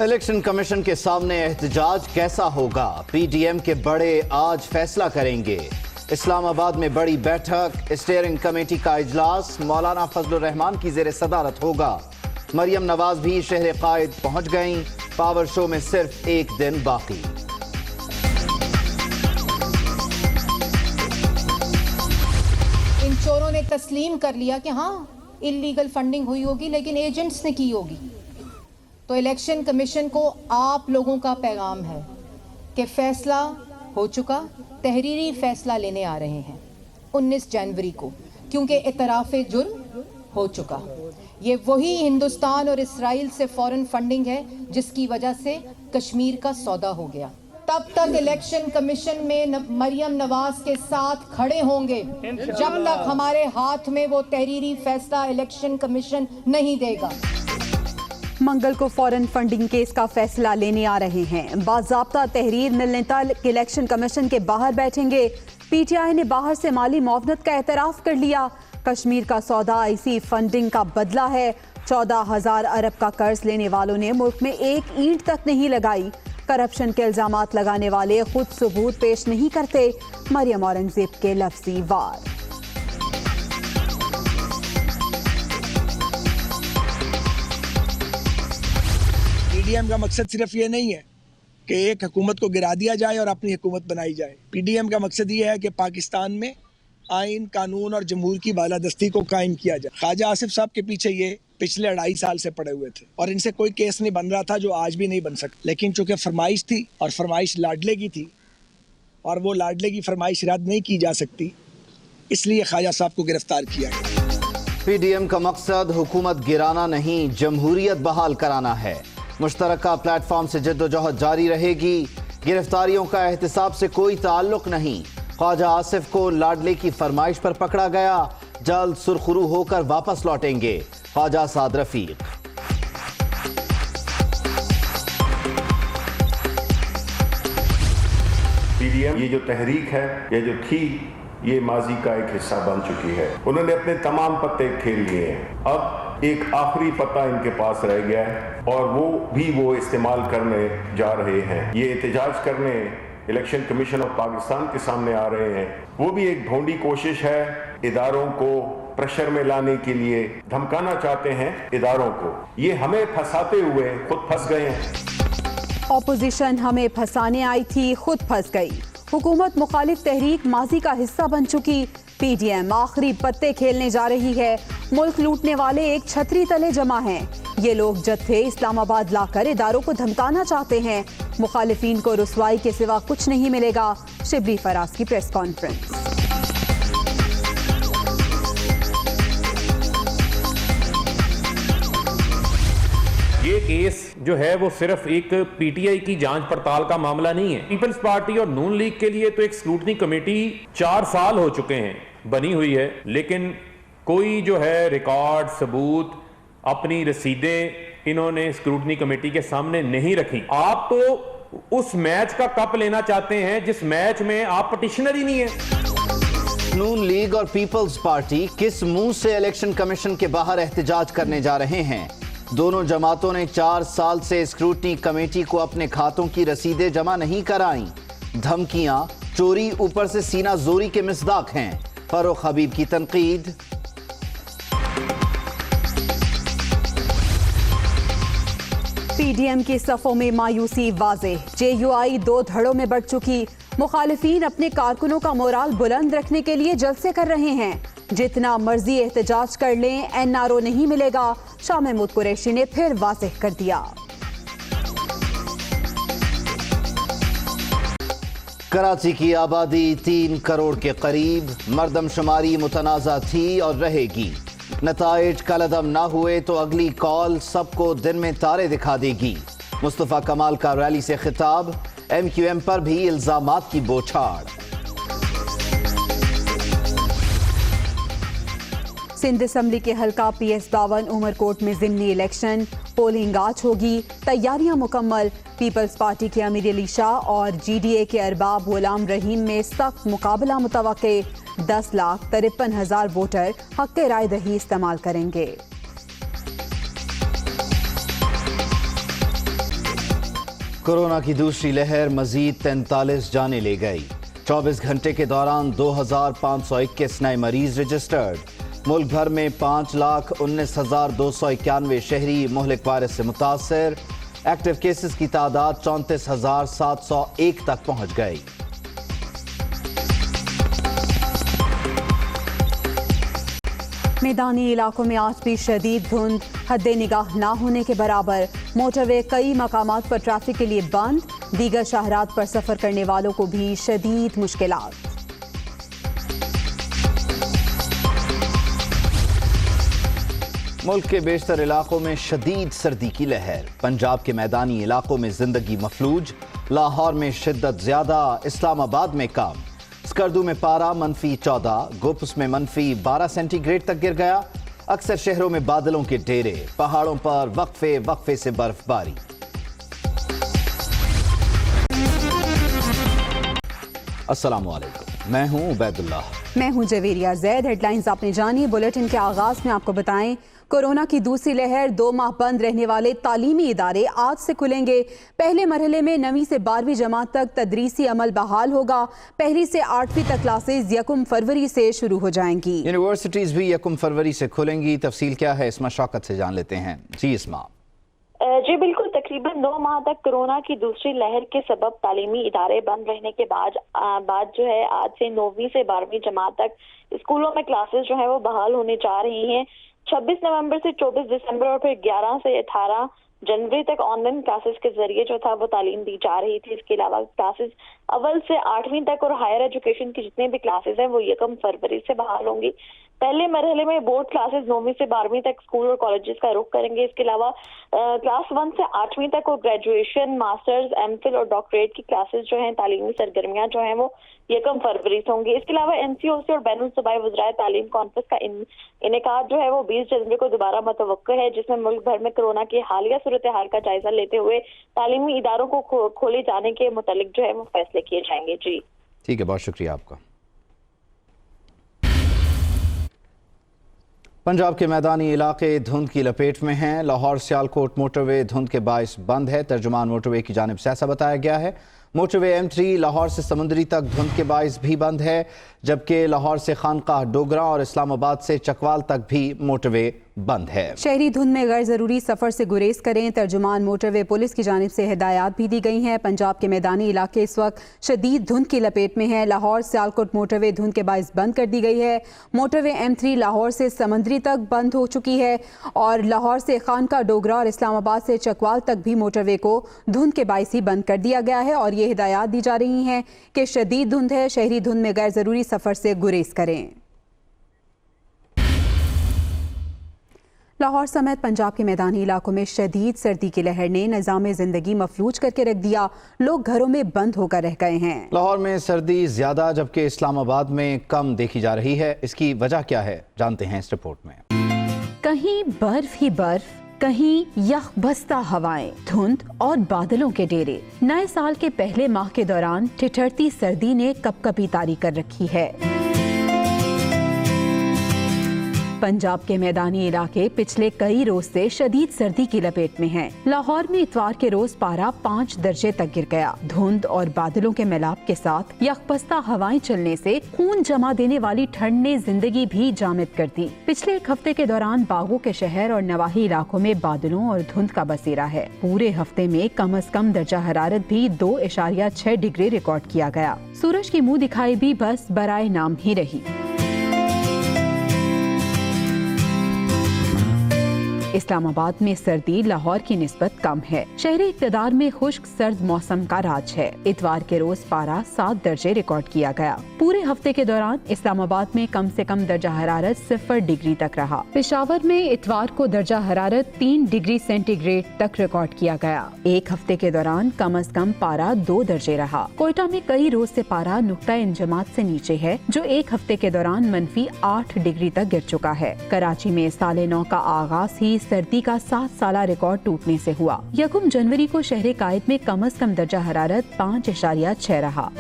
Election commission के सामने एहतजाज कैसा होगा? पीडीएम के बड़े आज फैसला करेंगे। इस्लामाबाद में बड़ी बैठक, स्टीयरिंग कमेटी का इजलास मौलाना फजलुर रहमान की जेर सदारत होगा। मरियम नवाज भी शहर कायद पहुंच गईं। पावर शो में सिर्फ एक दिन बाकी। इन चोरों ने तस्लीम कर लिया कि हाँ इलीगल फंडिंग हुई होगी, लेकिन एजेंट्स ने की होगी। तो इलेक्शन कमीशन को आप लोगों का पैगाम है कि फैसला हो चुका, तहरीरी फैसला लेने आ रहे हैं 19 जनवरी को, क्योंकि इतराफ़े जुर्म हो चुका। ये वही हिंदुस्तान और इसराइल से फॉरेन फंडिंग है जिसकी वजह से कश्मीर का सौदा हो गया। तब तक इलेक्शन कमीशन में मरियम नवाज के साथ खड़े होंगे जब तक हमारे हाथ में वो तहरीरी फैसला इलेक्शन कमीशन नहीं देगा। मंगल को फॉरेन फंडिंग केस का फैसला लेने आ रहे हैं। बाज़ाब्ता तहरीर मिलने तक इलेक्शन कमीशन के बाहर बैठेंगे। पीटीआई ने बाहर से माली मुआवनत का एतराफ़ कर लिया। कश्मीर का सौदा ऐसी फंडिंग का बदला है। 14,000 अरब का कर्ज लेने वालों ने मुल्क में एक ईंट तक नहीं लगाई। करप्शन के इल्जामात लगाने वाले खुद सबूत पेश नहीं करते। मरियम औरंगजेब के लफ्जी वार। पीडीएम का मकसद सिर्फ ये नहीं है कि एक हुकूमत को गिरा दिया जाए और अपनी हुकूमत बनाई जाए। पीडीएम का मकसद ये है कि पाकिस्तान में आइन, कानून और जमहूर की बालादस्ती को कायम किया जाए। ख्वाजा आसिफ साहब के पीछे ये पिछले 2.5 साल से पड़े हुए थे और इनसे कोई केस नहीं बन रहा था, जो आज भी नहीं बन सकता। लेकिन चूंकि फरमाइश थी और फरमाइश लाडले की थी और वो लाडले की फरमाइश रद्द नहीं की जा सकती, इसलिए ख्वाजा साहब को गिरफ्तार किया गया। पीडीएम का मकसद हुकूमत गिराना नहीं, जमहूरियत बहाल कराना है। मुश्तरका प्लेटफॉर्म से जद्दोजहद जारी रहेगी। गिरफ्तारियों का एहतिसाब से कोई ताल्लुक नहीं। ख्वाजा आसिफ को लाडले की फरमाइश पर पकड़ा गया, जल्द सुरखरू होकर वापस लौटेंगे। ख्वाजा साद रफीक। पीडीएम ये जो तहरीक है, ये जो थी, ये माजी का एक हिस्सा बन चुकी है। उन्होंने अपने तमाम पत्ते खेल लिए हैं। अब एक आखिरी पत्ता इनके पास रह गया है और वो इस्तेमाल करने जा रहे हैं। ये एहतजाज करने इलेक्शन कमीशन ऑफ पाकिस्तान के सामने आ रहे हैं। वो भी एक ढोंडी कोशिश है, इदारों को प्रेशर में लाने के लिए धमकाना चाहते हैं इदारों को। ये हमें फंसाते हुए खुद फंस गए हैं। ऑपोजिशन हमें फंसाने आई थी, खुद फंस गई। हुकूमत मुखालिफ तहरीक माजी का हिस्सा बन चुकी। पीडीएम आखिरी पत्ते खेलने जा रही है। मुल्क लूटने वाले एक छतरी तले जमा हैं। ये लोग जत्थे इस्लामाबाद लाकर इदारों को धमकाना चाहते हैं। मुखालिफिन को रुसवाई के सिवा कुछ नहीं मिलेगा। शिबली फराज की प्रेस कॉन्फ्रेंस। ये केस जो है वो सिर्फ एक पीटीआई की जांच पड़ताल का मामला नहीं है। पीपल्स पार्टी और नून लीग के लिए तो एक स्क्रूटनी कमेटी 4 साल हो चुके हैं बनी हुई है, लेकिन कोई जो है रिकॉर्ड, सबूत, अपनी रसीदें इन्होंने स्क्रूटनी कमेटी के सामने नहीं रखी। आप तो उस मैच का कप लेना चाहते हैं जिस मैच में आप पटिशनर ही नहीं है। नून लीग और पीपल्स पार्टी किस मुंह से इलेक्शन कमीशन के बाहर एहतजाज करने जा रहे हैं? दोनों जमातों ने 4 साल से स्क्रूटनी कमेटी को अपने खातों की रसीदें जमा नहीं कराई। धमकियां, चोरी ऊपर से सीना जोरी के मिसदाक हैं। फरूख हबीब की तनकीद। पीडीएम की सफों में मायूसी वाज़ेह। जेयूआई 2 धड़ों में बढ़ चुकी। मुखालिफिन अपने कारकुनों का मोराल बुलंद रखने के लिए जलसे कर रहे हैं। जितना मर्जी एहतजाज कर लें, एनआरओ नहीं मिलेगा। शाह महमूद कुरैशी ने फिर वाज़ेह कर दिया। कराची की आबादी 3 करोड़ के करीब। मर्दमशुमारी मुतनाज़ा थी और रहेगी। नताइज कलअदम ना हुए तो अगली कॉल सबको दिन में तारे दिखा देगी। मुस्तफ़ा कमाल का रैली से खिताब। MQM पर भी इल्जामात की बौछार। सिंध असम्बली के हल्का PS52 उमरकोट में ज़िमनी इलेक्शन। पोलिंग आज होगी। तैयारियां मुकम्मल। पीपल्स पार्टी के अमीर अली शाह और GDA के अरबाब गुलाम रहीम में सख्त मुकाबला मुतवक्के। 10,53,000 वोटर हक़ राय दही इस्तेमाल करेंगे। कोरोना की दूसरी लहर मजीद 43 जाने ले गई। 24 घंटे के दौरान 2521 नए मरीज रजिस्टर्ड। मुल्क भर में 5,19,291 शहरी मुहलिक वायरस से मुतासर। एक्टिव केसेस की तादाद 34,701 तक पहुंच गई। मैदानी इलाकों में आज भी शदीद धुंध, हद्दे निगाह ना होने के बराबर। मोटरवे कई मकामात पर ट्रैफिक के लिए बंद। दीगर शाहरात पर सफर करने वालों को भी शदीद मुश्किलात। मुल्क के बेशतर इलाकों में शदीद सर्दी की लहर। पंजाब के मैदानी इलाकों में जिंदगी मफलूज। लाहौर में शिद्दत ज्यादा, इस्लामाबाद में कम। स्कर्दू में पारा -14, गुप्स में -12 सेंटीग्रेड तक गिर गया। अक्सर शहरों में बादलों के डेरे, पहाड़ों पर वक्फे से बर्फबारी। अस्सलामुअलैकुम, मैं हूं उबैदुल्लाह। मैं हूं जवेरिया जैद। हेडलाइंस आपने जानी। बुलेटिन के आगाज में आपको बताएं, कोरोना की दूसरी लहर, 2 माह बंद रहने वाले तालीमी इदारे आज से खुलेंगे। पहले मरहले में 9वीं से 12वीं जमात तक तदरीसी अमल बहाल होगा। 1ली से 8वीं तक क्लासेज 1 फरवरी से शुरू हो जाएंगी। यूनिवर्सिटीज भी 1 फरवरी से खुलेंगी। तफसील क्या है, इसमा शौकत से जान लेते हैं। जी इसमा। जी बिल्कुल, तकरीबन 9 माह तक कोरोना की दूसरी लहर के सबब तालीमी इदारे बंद रहने के बाद जो है आज से 9वीं से 12वीं जमात तक स्कूलों में क्लासेस जो है वो बहाल होने जा रही हैं। 26 नवंबर से 24 दिसंबर और फिर 11 से 18 जनवरी तक ऑनलाइन क्लासेस के जरिए जो था वो तालीम दी जा रही थी। इसके अलावा क्लासेस अव्वल से 8वीं तक और हायर एजुकेशन की जितने भी क्लासेस हैं वो 1 फरवरी से बहाल होंगी। पहले मरहले में बोर्ड क्लासेस 9वीं से 12वीं तक स्कूल और कॉलेजेस का रुख करेंगे। इसके अलावा क्लास 1 से 8वीं तक और ग्रेजुएशन, मास्टर्स, एमफिल और डॉक्टरेट की क्लासेस जो हैं, तालीमी सरगर्मियां जो हैं वो 1 फरवरी से होंगी। इसके अलावा एनसीओसी और बैनुल सूबाई वज़राए तालीम कॉन्फ्रेंस का इनेकाद जो है वो 20 जनवरी को दोबारा मुतवक्किल है, जिसमें मुल्क भर में कोरोना की हालिया सूरत हाल का जायजा लेते हुए तालीमी इदारों को खोले जाने के मुतालिक जो है वो फैसले किए जाएंगे। जी ठीक है, बहुत शुक्रिया आपका। पंजाब के मैदानी इलाके धुंध की लपेट में हैं। लाहौर सियालकोट मोटरवे धुंध के बायस बंद है। तर्जुमान मोटरवे की जानिब से ऐसा बताया गया है। मोटरवे M3 लाहौर से समुंदरी तक धुंध के बायस भी बंद है, जबकि लाहौर से खानकाह डोगरा और इस्लामाबाद से चकवाल तक भी मोटरवे बंद है। शहरी धुंध में गैर जरूरी सफर से गुरेज करें। तर्जुमान मोटरवे पुलिस की जानिब से हिदायत भी दी गई हैं। पंजाब के मैदानी इलाके इस वक्त शदीद धुंध की लपेट में है। लाहौर सियालकोट मोटरवे धुंध के बायस बंद कर दी गई है। मोटरवे M3 लाहौर से समंदरी तक बंद हो चुकी है और लाहौर से खानकाह डोगरा और इस्लामाबाद से चकवाल तक भी मोटरवे को धुंध के बायस ही बंद कर दिया गया है और ये हिदायत दी जा रही हैं कि शदीद धुंध है, शहरी धुंध में गैर जरूरी सफर से गुरेज करें। लाहौर समेत पंजाब के मैदानी इलाकों में शदीद सर्दी की लहर ने निज़ाम ज़िंदगी मफलूज करके रख दिया। लोग घरों में बंद होकर रह गए हैं। लाहौर में सर्दी ज्यादा जबकि इस्लामाबाद में कम देखी जा रही है। इसकी वजह क्या है, जानते हैं इस रिपोर्ट में। कहीं बर्फ ही बर्फ, कहीं यख बस्ता हवाएं, धुंध और बादलों के डेरे। नए साल के पहले माह के दौरान ठिठुरती सर्दी ने कपकपी तारी कर रखी है। पंजाब के मैदानी इलाके पिछले कई रोज से शदीद सर्दी की लपेट में हैं। लाहौर में इतवार के रोज पारा 5 दर्जे तक गिर गया। धुंध और बादलों के मिलाप के साथ यकबस्ता हवाएं चलने से खून जमा देने वाली ठंड ने जिंदगी भी जामिद कर दी। पिछले 1 हफ्ते के दौरान बागों के शहर और नवाही इलाकों में बादलों और धुंध का बसेरा है। पूरे हफ्ते में कम अज कम दर्जा हरारत भी 2.6 डिग्री रिकॉर्ड किया गया। सूरज की मुंह दिखाई भी बस बराए नाम ही रही। इस्लामाबाद में सर्दी लाहौर की निस्बत कम है। शहरी इक़्तिदार में खुश्क सर्द मौसम का राज है। इतवार के रोज पारा 7 दर्जे रिकॉर्ड किया गया। पूरे हफ्ते के दौरान इस्लामाबाद में कम से कम दर्जा हरारत 0 डिग्री तक रहा। पेशावर में इतवार को दर्जा हरारत 3 डिग्री सेंटीग्रेड तक रिकॉर्ड किया गया। एक हफ्ते के दौरान कम अज कम पारा 2 दर्जे रहा। कोयटा में कई रोज से पारा नुक्ता इंजमात से नीचे है, जो एक हफ्ते के दौरान -8 डिग्री तक गिर चुका है। कराची में साल नौ का आगाज ही सर्दी का 7 साला रिकॉर्ड टूटने से हुआ। 1 जनवरी को शहर कायद में कम अज कम दर्जा हरारत 5.6 रहा।